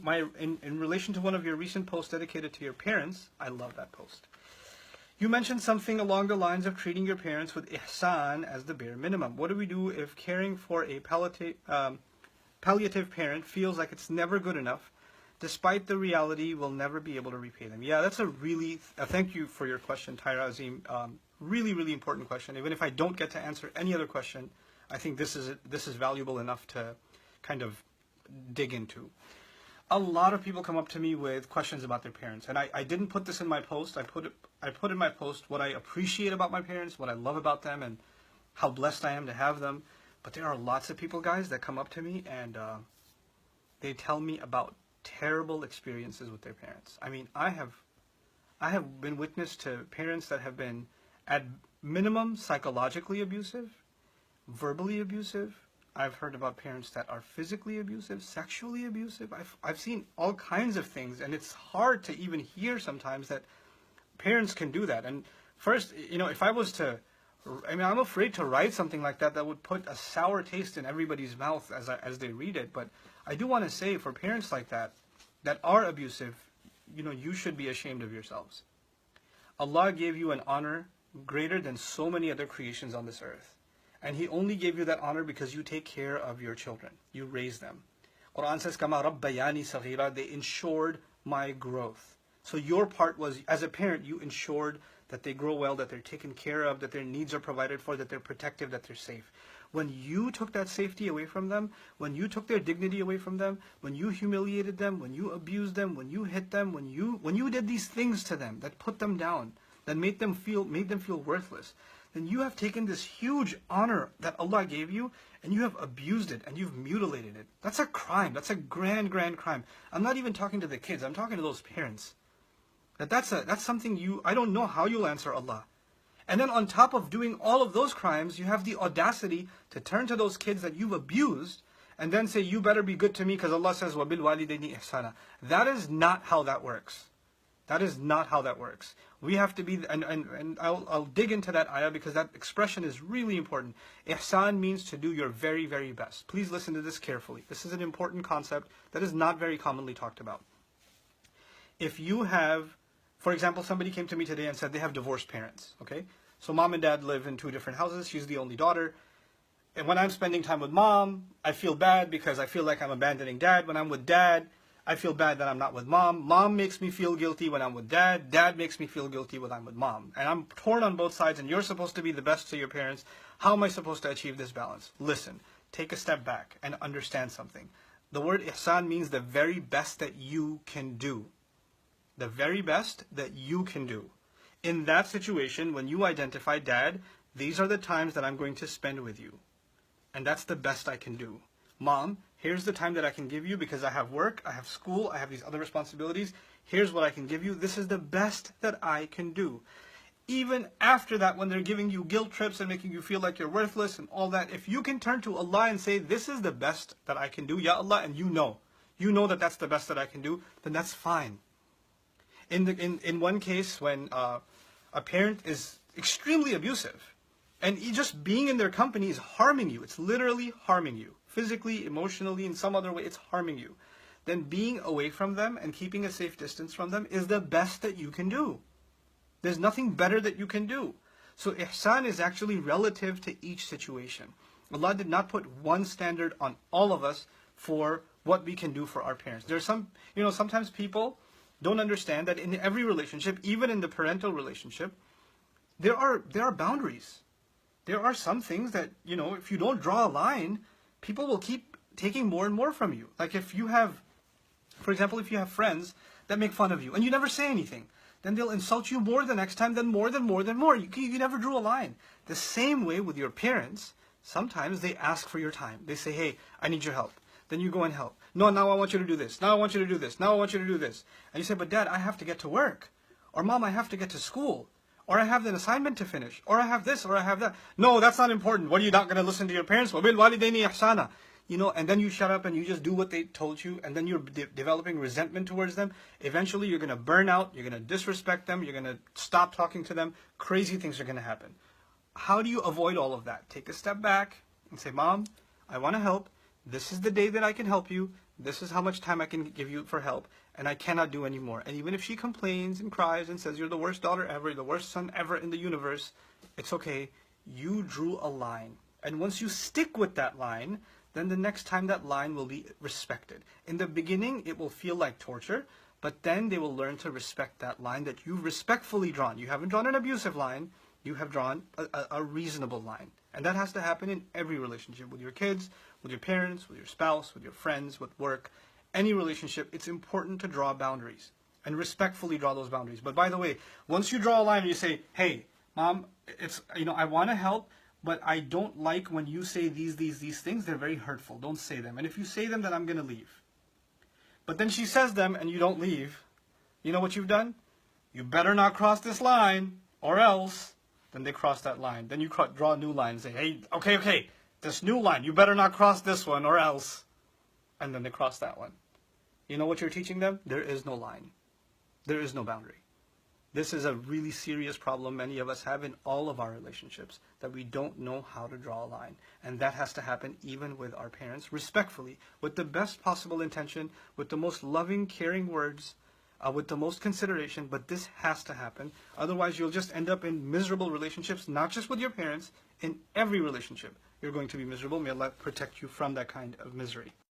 In relation to one of your recent posts dedicated to your parents, I love that post. You mentioned something along the lines of treating your parents with ihsan as the bare minimum. What do we do if caring for a palliative parent feels like it's never good enough, despite the reality we'll never be able to repay them? Yeah, that's a really, thank you for your question, Tyra Azim. Really, really important question. Even if I don't get to answer any other question, I think this is valuable enough to kind of dig into. A lot of people come up to me with questions about their parents, and I didn't put this in my post. I put in my post what I appreciate about my parents, what I love about them, and how blessed I am to have them. But there are lots of people, guys, that come up to me and they tell me about terrible experiences with their parents. I mean, I have been witness to parents that have been at minimum psychologically abusive, verbally abusive. I've heard about parents that are physically abusive, sexually abusive. I've seen all kinds of things, and it's hard to even hear sometimes that parents can do that. And first, if I was to, I'm afraid to write something like that that would put a sour taste in everybody's mouth as they read it. But I do want to say, for parents like that are abusive, you should be ashamed of yourselves. Allah gave you an honor greater than so many other creations on this earth. And He only gave you that honor because you take care of your children. You raise them. Quran says, Kama Rabbayani Saghira, they ensured my growth. So your part was, as a parent, you ensured that they grow well, that they're taken care of, that their needs are provided for, that they're protected, that they're safe. When you took that safety away from them, when you took their dignity away from them, when you humiliated them, when you abused them, when you hit them, when you did these things to them that put them down, that made them feel worthless, then you have taken this huge honor that Allah gave you and you have abused it and you've mutilated it. That's a crime. That's a grand, grand crime. I'm not even talking to the kids. I'm talking to those parents. That's something I don't know how you'll answer Allah. And then on top of doing all of those crimes, you have the audacity to turn to those kids that you've abused and then say, you better be good to me because Allah says, وَبِالْوَالِدَيْنِ إِحْسَانًا. That is not how that works. That is not how that works. We have to be, and I'll dig into that ayah because that expression is really important. Ihsan means to do your very, very best. Please listen to this carefully. This is an important concept that is not very commonly talked about. If you have, for example, somebody came to me today and said they have divorced parents, okay? So mom and dad live in two different houses. She's the only daughter. And when I'm spending time with mom, I feel bad because I feel like I'm abandoning dad. When I'm with dad, I feel bad that I'm not with mom. Mom makes me feel guilty when I'm with dad. Dad makes me feel guilty when I'm with mom. And I'm torn on both sides, and you're supposed to be the best to your parents. How am I supposed to achieve this balance? Listen, take a step back and understand something. The word ihsan means the very best that you can do. The very best that you can do. In that situation, when you identify, Dad, these are the times that I'm going to spend with you. And that's the best I can do. Mom, here's the time that I can give you because I have work, I have school, I have these other responsibilities. Here's what I can give you. This is the best that I can do. Even after that, when they're giving you guilt trips and making you feel like you're worthless and all that, if you can turn to Allah and say, this is the best that I can do, Ya Allah, and you know that that's the best that I can do, then that's fine. In one case, when a parent is extremely abusive, and just being in their company is harming you, it's literally harming you. Physically, emotionally, in some other way, it's harming you. Then being away from them and keeping a safe distance from them is the best that you can do. There's nothing better that you can do. So ihsan is actually relative to each situation. Allah did not put one standard on all of us for what we can do for our parents. There's sometimes people don't understand that in every relationship, even in the parental relationship, there are boundaries. There are some things that, if you don't draw a line, people will keep taking more and more from you. Like if you have, for example, if you have friends that make fun of you and you never say anything, then they'll insult you more the next time, then more. You never drew a line. The same way with your parents, sometimes they ask for your time. They say, hey, I need your help. Then you go and help. No, now I want you to do this. Now I want you to do this. Now I want you to do this. And you say, but Dad, I have to get to work. Or Mom, I have to get to school. Or I have an assignment to finish. Or I have this, or I have that. No, that's not important. What, are you not going to listen to your parents? وَبِالْوَالِدَيْنِ إِحْسَانًا. And then you shut up and you just do what they told you, and then you're developing resentment towards them. Eventually you're going to burn out, you're going to disrespect them, you're going to stop talking to them. Crazy things are going to happen. How do you avoid all of that? Take a step back and say, Mom, I want to help. This is the day that I can help you. This is how much time I can give you for help, and I cannot do any more. And even if she complains and cries and says, you're the worst daughter ever, the worst son ever in the universe, it's okay. You drew a line. And once you stick with that line, then the next time that line will be respected. In the beginning, it will feel like torture, but then they will learn to respect that line that you've respectfully drawn. You haven't drawn an abusive line, you have drawn a reasonable line. And that has to happen in every relationship, with your kids, with your parents, with your spouse, with your friends, with work. Any relationship, it's important to draw boundaries and respectfully draw those boundaries. But by the way, once you draw a line and you say, hey, Mom, I want to help, but I don't like when you say these things. They're very hurtful. Don't say them. And if you say them, then I'm going to leave. But then she says them and you don't leave. You know what you've done? You better not cross this line or else. Then they cross that line. Then you draw a new line and say, hey, okay, this new line, you better not cross this one or else. And then they cross that one. You know what you're teaching them? There is no line. There is no boundary. This is a really serious problem many of us have in all of our relationships, that we don't know how to draw a line. And that has to happen even with our parents, respectfully, with the best possible intention, with the most loving, caring words, with the most consideration, but this has to happen. Otherwise, you'll just end up in miserable relationships, not just with your parents, in every relationship. You're going to be miserable. May Allah protect you from that kind of misery.